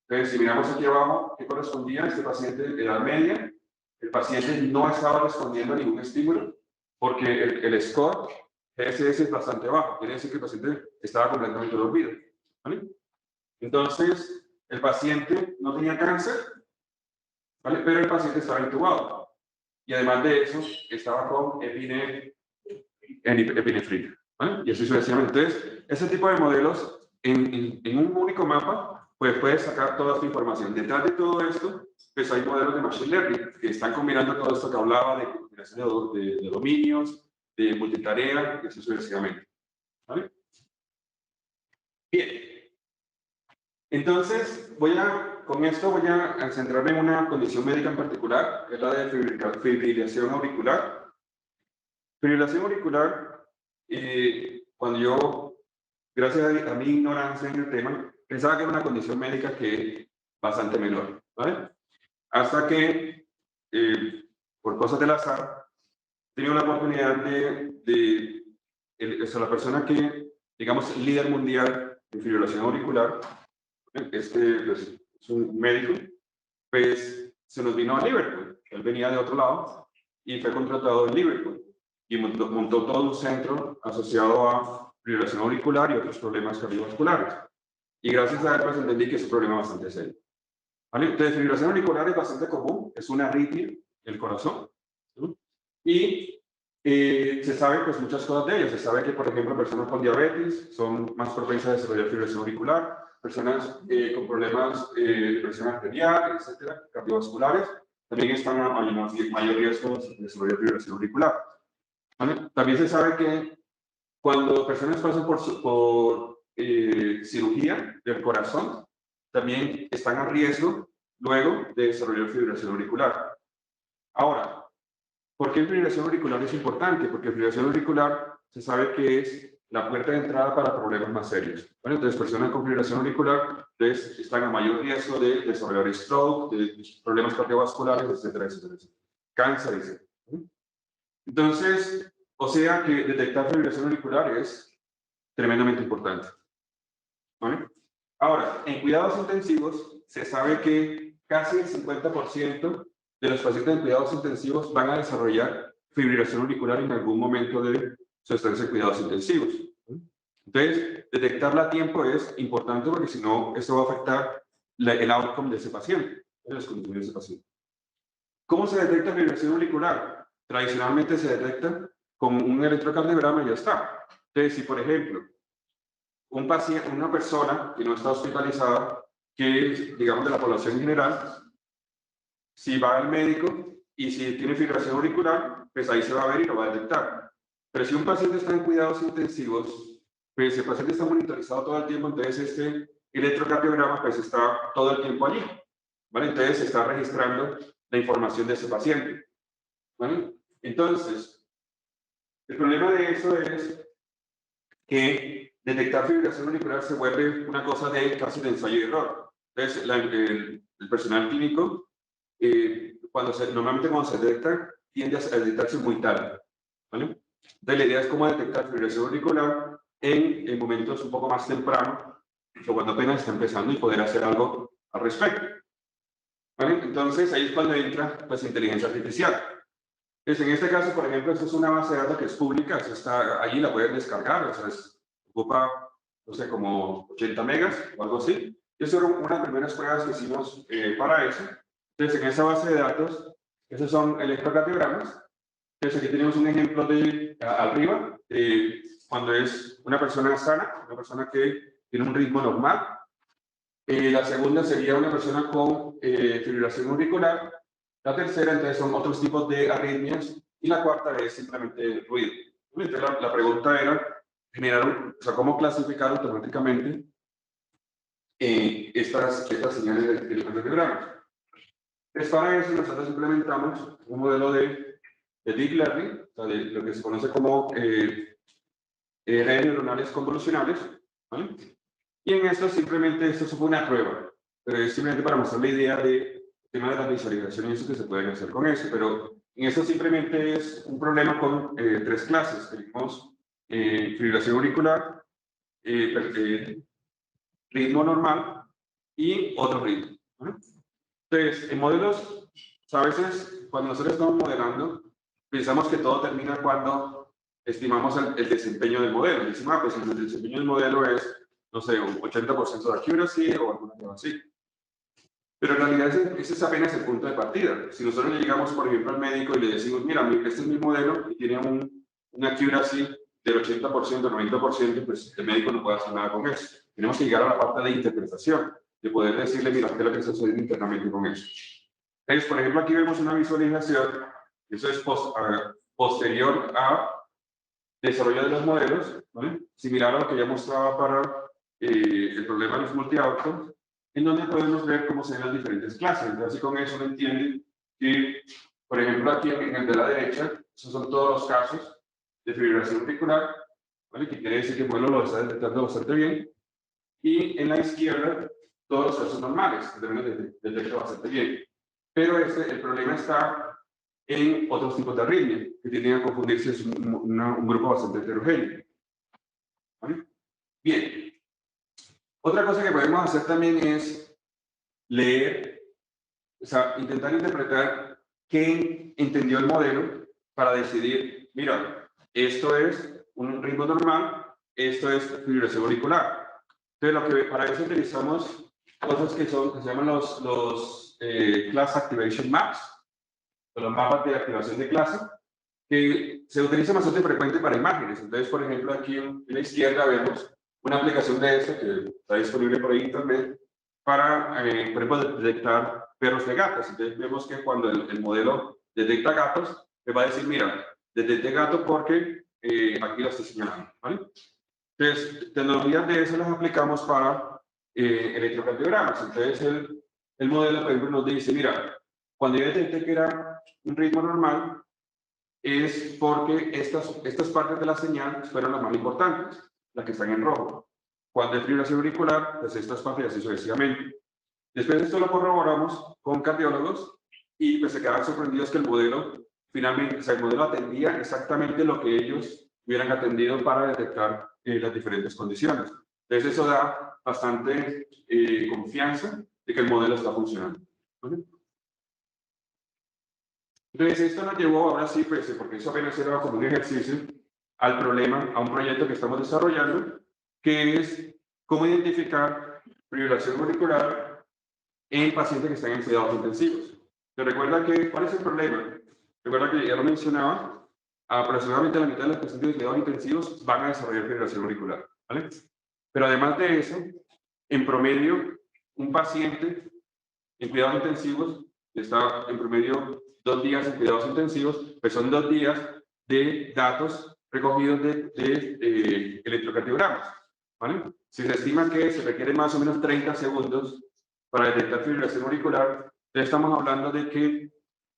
Entonces, si miramos aquí abajo, ¿qué correspondía a este paciente de edad media? El paciente no estaba respondiendo a ningún estímulo porque el score GSS es bastante bajo, quiere decir que el paciente estaba completamente dormido. ¿Vale? Entonces, el paciente no tenía cáncer, ¿vale? Pero el paciente estaba intubado. Y además de eso, estaba con epinefrina. ¿Vale? Y así sucesivamente. Entonces, ese tipo de modelos, en un único mapa, pues puedes sacar toda tu información. Detrás de todo esto, pues hay modelos de Machine Learning que están combinando todo esto que hablaba de combinación de dominios, de multitarea, y así sucesivamente. ¿Vale? Bien. Entonces, con esto voy a centrarme en una condición médica en particular, que es la de fibrilación auricular. Fibrilación auricular, cuando yo, gracias a mi ignorancia en el tema, pensaba que era una condición médica que bastante menor, ¿vale? Hasta que, por cosas del azar, tenía una oportunidad la persona que, digamos, líder mundial en fibrilación auricular, pues, es un médico, pues se nos vino a Liverpool. Él venía de otro lado y fue contratado en Liverpool y montó todo un centro asociado a fibrilación auricular y otros problemas cardiovasculares. Y gracias a él pues entendí que es un problema bastante serio. ¿Vale? Entonces, fibrilación auricular es bastante común, es una arritmia del corazón. ¿Sí? Y se sabe pues muchas cosas de ello. Se sabe que, por ejemplo, personas con diabetes son más propensas a desarrollar fibrilación auricular, personas con problemas de presión arterial, etcétera, cardiovasculares, también están a mayor riesgo de desarrollar fibrilación auricular. ¿Vale? También se sabe que cuando personas pasan por cirugía del corazón, también están a riesgo luego de desarrollar fibrilación auricular. Ahora, ¿por qué fibrilación auricular es importante? Porque fibrilación auricular se sabe que es la puerta de entrada para problemas más serios. ¿Vale? Entonces, personas con fibrilación auricular están a mayor riesgo de desarrollar stroke, de problemas cardiovasculares, etcétera, etcétera, etcétera. Cáncer, etcétera. Entonces, o sea que detectar fibrilación auricular es tremendamente importante. ¿Vale? Ahora, en cuidados intensivos, se sabe que casi el 50% de los pacientes en cuidados intensivos van a desarrollar fibrilación auricular en algún momento de su estancia en cuidados intensivos. Entonces, detectarla a tiempo es importante porque si no, esto va a afectar el outcome de ese paciente, de las condiciones de ese paciente. ¿Cómo se detecta fibrilación auricular? Tradicionalmente se detecta con un electrocardiograma y ya está. Entonces, si por ejemplo, una persona que no está hospitalizada, que es, digamos, de la población en general, si va al médico y si tiene fibrilación auricular, pues ahí se va a ver y lo va a detectar. Pero si un paciente está en cuidados intensivos, pues el paciente está monitorizado todo el tiempo, entonces este electrocardiograma pues está todo el tiempo allí, ¿vale? Entonces se está registrando la información de ese paciente, ¿vale? Entonces, el problema de eso es que detectar fibrilación auricular se vuelve una cosa de casi de ensayo y error. Entonces, el personal clínico, normalmente cuando se detecta, tiende a detectarse muy tarde. ¿Vale? Entonces, la idea es cómo detectar fibrilación auricular en momentos un poco más tempranos, o cuando apenas está empezando y poder hacer algo al respecto. ¿Vale? Entonces, ahí es cuando entra pues, inteligencia artificial. Entonces, en este caso, por ejemplo, esta es una base de datos que es pública, está allí, la pueden descargar, o sea, ocupa, no sé, como 80 megas o algo así. Y eso era una de las primeras pruebas que hicimos para eso. Entonces, en esa base de datos, esos son electrocardiogramas. Entonces, aquí tenemos un ejemplo de arriba, cuando es una persona sana, una persona que tiene un ritmo normal. La segunda sería una persona con fibrilación auricular. La tercera, entonces, son otros tipos de arritmias. Y la cuarta es simplemente ruido. Entonces, la pregunta era o sea, cómo clasificar automáticamente estas señales de electrocardiogramas. Entonces, para eso nosotros implementamos un modelo de deep learning, o sea, de lo que se conoce como redes neuronales convolucionales, ¿vale? Y en esto simplemente, esto fue una prueba, pero es simplemente para mostrar la idea de tema de la visualización y eso que se pueden hacer con eso, pero en esto simplemente es un problema con tres clases. Tenemos fibrilación auricular, ritmo normal y otro ritmo, ¿vale? Entonces, en modelos, o sea, a veces cuando nosotros estamos modelando, pensamos que todo termina cuando estimamos el desempeño del modelo. Decimos, pues el desempeño del modelo es, no sé, un 80% de accuracy o alguna cosa así. Pero en realidad ese es apenas el punto de partida. Si nosotros le llegamos, por ejemplo, al médico y le decimos, mira, este es mi modelo y tiene un accuracy del 80%, 90%, pues el médico no puede hacer nada con eso. Tenemos que llegar a la parte de interpretación, de poder decirle, mira, ¿qué es lo que está sucediendo internamente con eso? Entonces, por ejemplo, aquí vemos una visualización, eso es posterior a desarrollo de los modelos, ¿vale? Similar a lo que ya mostraba para el problema de los multi-outcomes, en donde podemos ver cómo se ven las diferentes clases. Entonces, así con eso uno entiende que, por ejemplo, aquí en el de la derecha, esos son todos los casos de fibrilación auricular, ¿vale? Que quiere decir que el modelo lo está detectando bastante bien. Y en la izquierda, todos los casos normales, que también detecta bastante bien. Pero el problema está en otros tipos de arritmia, que tienden a confundirse, es un grupo bastante heterogéneo. ¿Vale? Bien. Otra cosa que podemos hacer también es leer, o sea, intentar interpretar qué entendió el modelo para decidir, mira, esto es un ritmo normal, esto es fibrilación auricular. Entonces, para eso utilizamos cosas que se llaman los Class Activation Maps, o los mapas de activación de clase, que se utiliza bastante frecuente para imágenes. Entonces, por ejemplo, aquí en la izquierda vemos una aplicación de esta que está disponible por internet para, por ejemplo, detectar perros de gatos. Entonces, vemos que cuando el modelo detecta gatos, le va a decir, mira, detecte gato porque aquí lo estoy señalando, ¿vale? Entonces, tecnologías de eso las aplicamos para electrocardiogramas. Entonces, el modelo, por ejemplo, nos dice, mira, cuando yo detecté que era un ritmo normal, es porque estas partes de la señal fueron las más importantes, las que están en rojo. Cuando hay fibrilación auricular, pues estas partes así sucesivamente. Después de esto lo corroboramos con cardiólogos y pues se quedaron sorprendidos que el modelo, finalmente, o sea, el modelo atendía exactamente lo que ellos hubieran atendido para detectar las diferentes condiciones. Entonces eso da bastante confianza de que el modelo está funcionando. ¿Vale? Entonces, esto nos llevó ahora sí, pues, porque eso apenas era como un ejercicio, al problema, a un proyecto que estamos desarrollando, que es cómo identificar fibrilación auricular en pacientes que están en cuidados intensivos. ¿Te recuerda cuál es el problema? Recuerda que ya lo mencionaba, aproximadamente la mitad de los pacientes de cuidados intensivos van a desarrollar fibrilación auricular, ¿vale? Pero además de eso, en promedio, un paciente en cuidados intensivos está en promedio 2 días en cuidados intensivos, pues son 2 días de datos recogidos de electrocardiogramas, ¿vale? Si se estima que se requiere más o menos 30 segundos para detectar fibrilación auricular, ya estamos hablando de que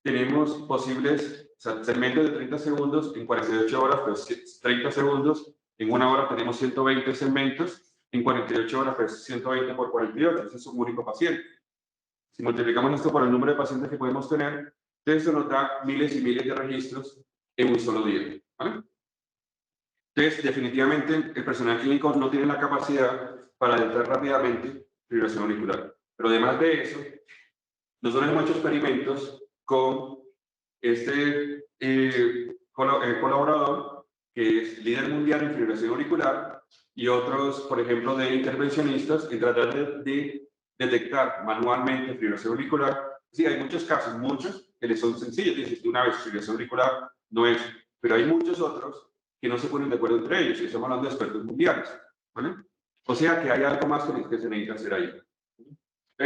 tenemos posibles, o sea, segmentos de 30 segundos en 48 horas, pues 30 segundos, en 1 hora tenemos 120 segmentos, en 48 horas, pues 120 por 48, ese es un único paciente. Si multiplicamos esto por el número de pacientes que podemos tener, esto nos da miles y miles de registros en un solo día, ¿vale? Entonces, definitivamente, el personal clínico no tiene la capacidad para detectar rápidamente fibrilación auricular. Pero además de eso, nosotros hemos hecho experimentos con este colaborador, que es líder mundial en fibrilación auricular, y otros, por ejemplo, de intervencionistas, en tratar de detectar manualmente fibrilación auricular. Sí, hay muchos casos, muchos que les son sencillos. Dices, de una vez, fibrilación auricular no es, pero hay muchos otros que no se ponen de acuerdo entre ellos, y estamos hablando de expertos mundiales, ¿vale? O sea que hay algo más que se necesita hacer ahí.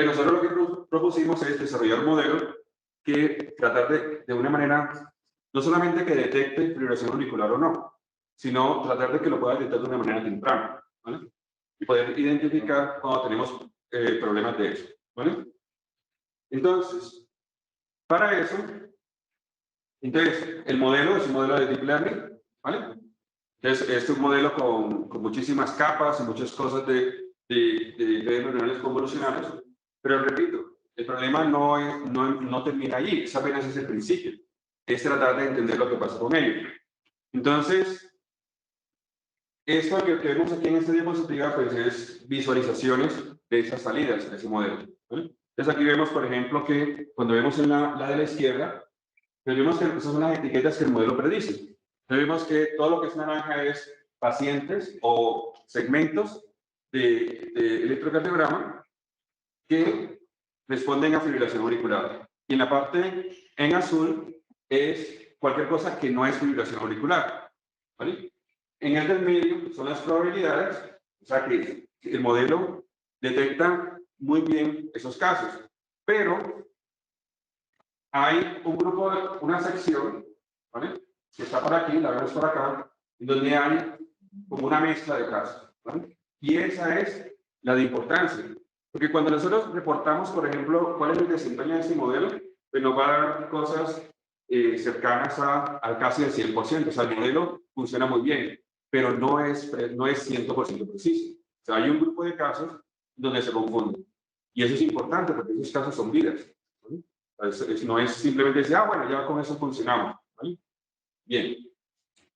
Nosotros lo que propusimos es desarrollar un modelo que tratar de una manera, no solamente que detecte fibrilación auricular o no, sino tratar de que lo pueda detectar de una manera temprana, ¿vale? Y poder identificar cuando tenemos problemas de eso, ¿vale? Entonces, para eso, el modelo es un modelo de Deep Learning, ¿vale? Entonces, este es un modelo con muchísimas capas y muchas cosas de redes neuronales convolucionales, pero repito, el problema no termina ahí, es apenas ese principio, es tratar de entender lo que pasa con ello. Entonces, esto que vemos aquí en esta diapositiva, pues es visualizaciones de esas salidas de ese modelo, ¿vale? Entonces, aquí vemos, por ejemplo, que cuando vemos en la de la izquierda, pues vemos que esas son las etiquetas que el modelo predice. Entonces, vemos que todo lo que es naranja es pacientes o segmentos de electrocardiograma que responden a fibrilación auricular. Y en la parte en azul es cualquier cosa que no es fibrilación auricular, ¿vale? En el del medio son las probabilidades, o sea que el modelo detecta muy bien esos casos, pero hay un grupo, una sección, ¿vale? Que está por aquí, la vemos por acá, donde hay como una mezcla de casos, ¿vale? Y esa es la de importancia. Porque cuando nosotros reportamos, por ejemplo, cuál es el desempeño de este modelo, pues nos va a dar cosas cercanas al casi el 100%. O sea, el modelo funciona muy bien, pero no es 100% preciso. O sea, hay un grupo de casos donde se confunden. Y eso es importante porque esos casos son vidas, ¿vale? No es simplemente decir, bueno, ya con eso funcionamos, ¿vale? Bien.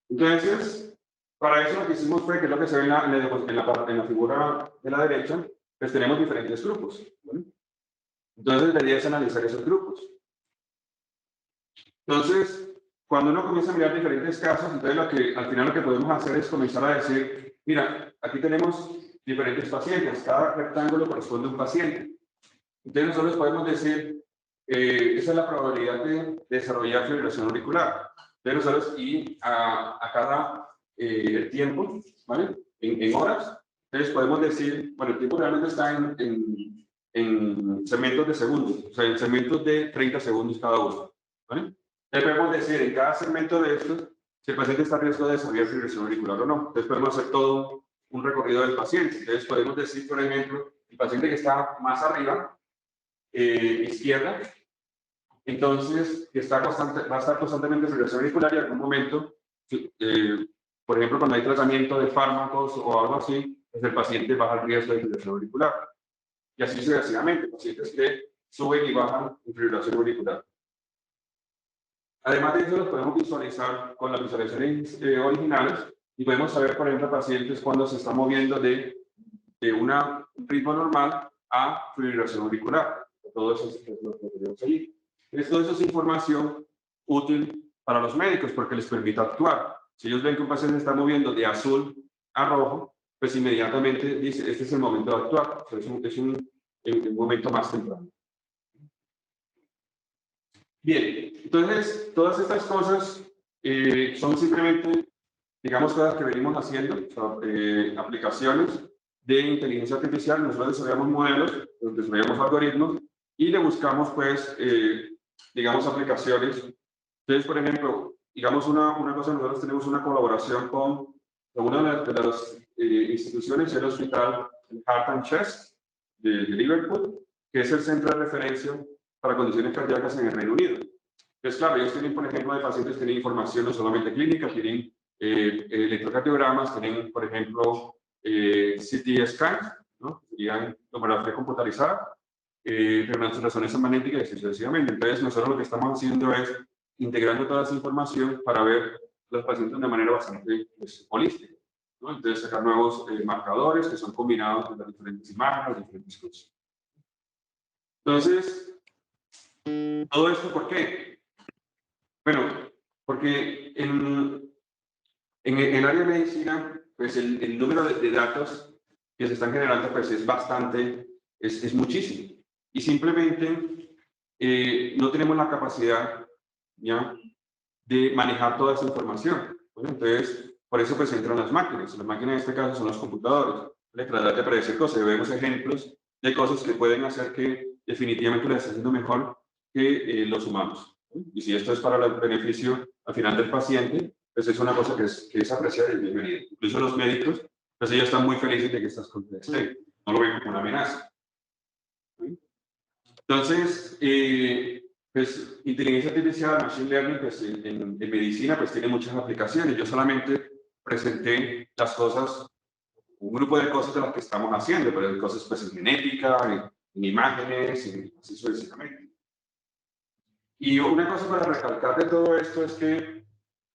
Entonces, para eso lo que hicimos fue que lo que se ve en la figura de la derecha, pues tenemos diferentes grupos, ¿vale? Entonces, la idea es analizar esos grupos. Entonces, cuando uno comienza a mirar diferentes casos, entonces al final lo que podemos hacer es comenzar a decir, mira, aquí tenemos diferentes pacientes, cada rectángulo corresponde a un paciente. Entonces, nosotros podemos decir, esa es la probabilidad de desarrollar fibrilación auricular. Entonces, nosotros, y a cada tiempo, ¿vale? En horas, entonces podemos decir, bueno, el tiempo realmente está en segmentos de segundos, o sea, en segmentos de 30 segundos cada uno, ¿vale? Entonces podemos decir en cada segmento de estos si el paciente está a riesgo de desarrollar fibrilación auricular o no. Entonces podemos hacer todo un recorrido del paciente. Entonces podemos decir, por ejemplo, el paciente que está más arriba, izquierda, entonces que va a estar constantemente en fibrilación auricular y en algún momento, por ejemplo, cuando hay tratamiento de fármacos o algo así, pues el paciente baja el riesgo de fibrilación auricular. Y así sucesivamente, pacientes que suben y bajan en fibrilación auricular. Además de eso, los podemos visualizar con las visualizaciones originales y podemos saber, por ejemplo, pacientes cuando se están moviendo de un ritmo normal a fibrilación auricular. Todo eso es lo que tenemos allí. Todo eso es información útil para los médicos porque les permite actuar. Si ellos ven que un paciente se está moviendo de azul a rojo, pues inmediatamente dice, este es el momento de actuar. O sea, es un momento más temprano. Bien, entonces todas estas cosas son simplemente, digamos, cosas que venimos haciendo, o sea, aplicaciones de inteligencia artificial. Nosotros desarrollamos modelos, desarrollamos algoritmos y le buscamos, pues, digamos, aplicaciones. Entonces, por ejemplo, digamos una cosa, nosotros tenemos una colaboración con una de las instituciones, el hospital Heart and Chest de Liverpool, que es el centro de referencia para condiciones cardíacas en el Reino Unido. Entonces, claro, ellos tienen, por ejemplo, de pacientes, tienen información no solamente clínica, tienen electrocardiogramas, tienen, por ejemplo, CT scans, ¿no? Serían tomografía computarizada, resonancia magnética y así sucesivamente. Entonces, nosotros lo que estamos haciendo es integrando toda esa información para ver los pacientes de una manera bastante, pues, holística, ¿no? Entonces, sacar nuevos marcadores que son combinados con las diferentes imágenes, las diferentes cosas. Entonces, ¿todo esto por qué? Bueno, porque en el área de medicina, pues el número de datos que se están generando pues es bastante, es muchísimo. Y simplemente no tenemos la capacidad, ¿ya?, de manejar toda esa información. Bueno, entonces, por eso pues entran las máquinas. Las máquinas en este caso son los computadores. Le tratan de predecir cosas. Vemos ejemplos de cosas que pueden hacer que definitivamente lo esté haciendo mejor que los humanos. Y si esto es para el beneficio al final del paciente, pues es una cosa que es apreciada y bienvenida. Incluso los médicos, pues ellos están muy felices de que estas cosas estén. No lo ven como una amenaza. Entonces, pues inteligencia artificial, machine learning, pues en medicina, pues tiene muchas aplicaciones. Yo solamente presenté las cosas, un grupo de cosas de las que estamos haciendo, pero hay cosas pues en genética, en imágenes, así sucesivamente. Y una cosa para recalcar de todo esto es que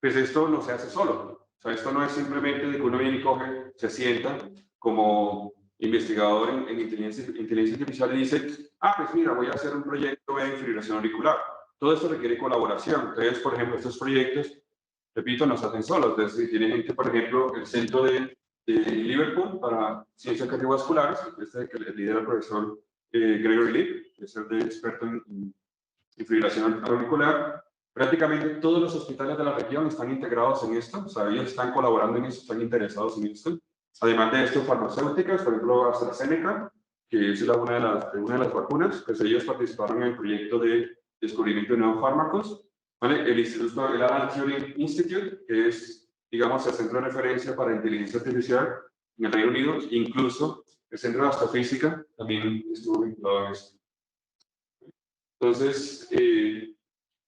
pues esto no se hace solo. O sea, esto no es simplemente de que uno viene y coge, se sienta como investigador en inteligencia artificial y dice, ah, pues mira, voy a hacer un proyecto de fibrilación auricular. Todo esto requiere colaboración. Entonces, por ejemplo, estos proyectos, repito, no se hacen solos. Entonces, si tiene gente, por ejemplo, el centro de Liverpool para ciencias cardiovasculares, este que lidera el profesor Gregory Lee, que es el de experto en fibrilación auricular. Prácticamente todos los hospitales de la región están integrados en esto, o sea, ellos están colaborando en esto, están interesados en esto. Además de esto, farmacéuticas, por ejemplo, AstraZeneca, que es una de las vacunas, pues ellos participaron en el proyecto de descubrimiento de nuevos fármacos. ¿Vale? El Instituto, el Alan Turing Institute, que es, digamos, el centro de referencia para inteligencia artificial en el Reino Unido, incluso el Centro de Astrofísica también estuvo vinculado en esto. Entonces,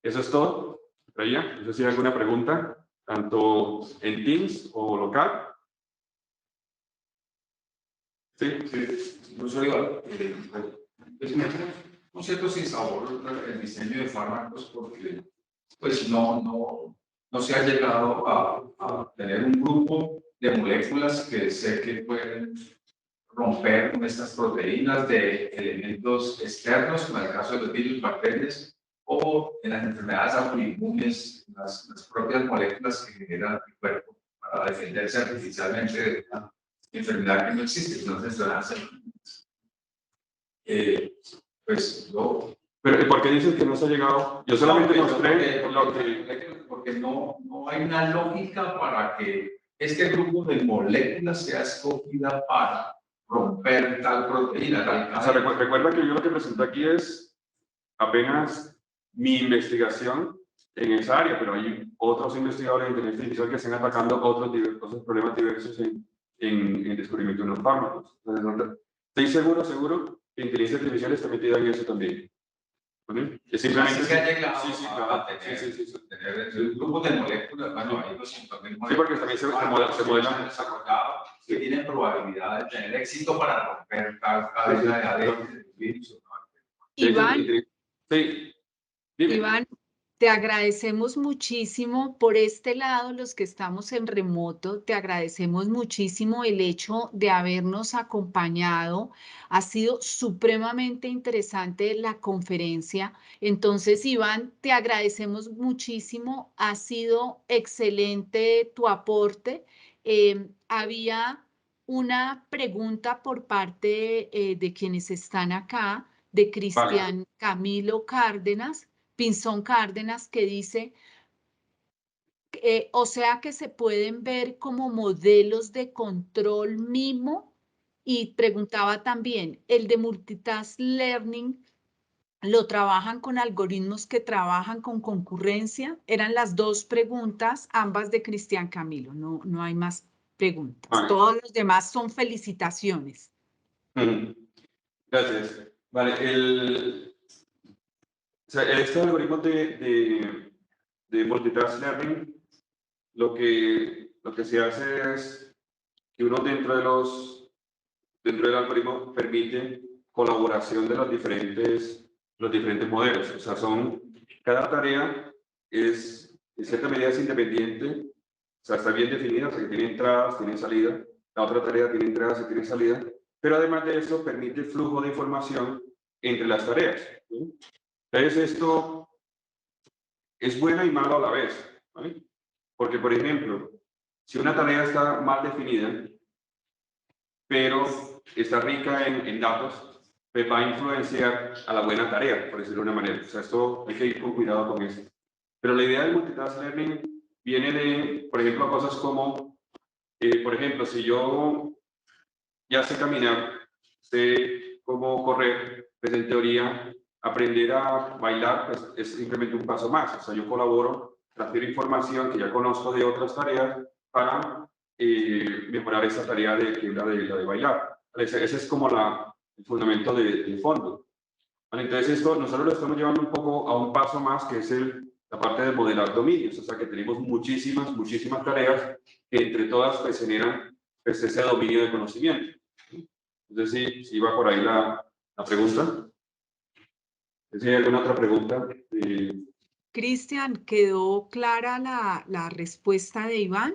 eso es todo. Raya, no sé si hay alguna pregunta, tanto en Teams o local. Sí, sí. No soy pues, un cierto sinsabor el diseño de fármacos porque pues no se ha llegado a tener un grupo de moléculas que sé que pueden romper con estas proteínas de elementos externos, como en el caso de los virus, bacterias, o en las enfermedades autoinmunes, las propias moléculas que generan el cuerpo para defenderse artificialmente de una enfermedad que no existe, que son las enfermedades autoinmunes. Pues yo... ¿Pero por qué dices que no se ha llegado? Yo solamente mostré porque no hay una lógica para que este grupo de moléculas sea escogida para romper tal proteína. O sea, recuerda que yo lo que presenté aquí es apenas mi investigación en esa área, pero hay otros investigadores de inteligencia artificial que están atacando otros problemas diversos en descubrimiento de unos fármacos. Entonces, estoy seguro que inteligencia artificial está metida en eso también. ¿Vale? Es simplemente... Así que ha llegado a tener el grupo de moléculas, bueno, hay 200.000 moléculas. Sí, porque también se modelan desarrollado que tienen probabilidad de tener éxito para romper cada cadena de ADN del virus. Iván, sí, dime. Iván, te agradecemos muchísimo por este lado, los que estamos en remoto, te agradecemos muchísimo el hecho de habernos acompañado. Ha sido supremamente interesante la conferencia. Entonces, Iván, te agradecemos muchísimo. Ha sido excelente tu aporte. Había una pregunta por parte de quienes están acá, de Cristian Camilo Cárdenas. Pinzón Cárdenas, que dice, o sea que se pueden ver como modelos de control MIMO, y preguntaba también, ¿el de Multitask Learning lo trabajan con algoritmos que trabajan con concurrencia? Eran las dos preguntas, ambas de Cristian Camilo, no hay más preguntas. Todos los demás son felicitaciones. Gracias. Vale, estos algoritmos de multitask learning, lo que se hace es que uno dentro del algoritmo permite colaboración de los diferentes modelos. O sea, cada tarea es, en cierta medida, es independiente, o sea, está bien definida, o sea, que tiene entradas, tiene salida. La otra tarea tiene entradas y tiene salida. Pero además de eso, permite el flujo de información entre las tareas. ¿Sí? Entonces, esto es bueno y malo a la vez, ¿vale? Porque, por ejemplo, si una tarea está mal definida, pero está rica en datos, pues va a influenciar a la buena tarea, por decirlo de una manera. O sea, esto hay que ir con cuidado con esto. Pero la idea del multitask learning viene de, por ejemplo, cosas como, por ejemplo, si yo ya sé caminar, sé cómo correr, pues en teoría aprender a bailar pues, es simplemente un paso más. O sea, yo colaboro, transfiero información que ya conozco de otras tareas para mejorar esa tarea que es la de bailar. Ese es como el fundamento de fondo. Vale, entonces esto nosotros lo estamos llevando un poco a un paso más, que es la parte de modelar dominios. O sea, que tenemos muchísimas tareas que entre todas pues generan pues, ese dominio de conocimiento. Entonces, si va por ahí la pregunta. Si hay alguna otra pregunta. Cristian, ¿quedó clara la respuesta de Iván?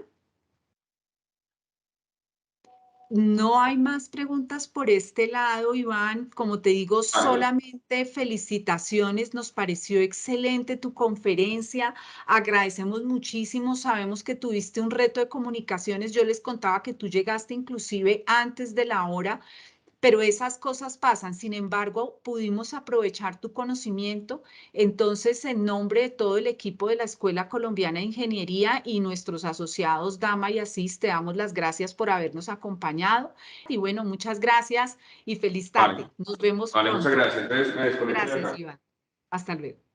No hay más preguntas por este lado, Iván. Como te digo, solamente felicitaciones. Nos pareció excelente tu conferencia. Agradecemos muchísimo. Sabemos que tuviste un reto de comunicaciones. Yo les contaba que tú llegaste inclusive antes de la hora. Pero esas cosas pasan. Sin embargo, pudimos aprovechar tu conocimiento. Entonces, en nombre de todo el equipo de la Escuela Colombiana de Ingeniería y nuestros asociados Dama y Asís, te damos las gracias por habernos acompañado. Y bueno, muchas gracias y feliz tarde. Vale. Nos vemos Vale, pronto. muchas gracias. Entonces, me desconecto de Gracias, acá. Iván. Hasta luego.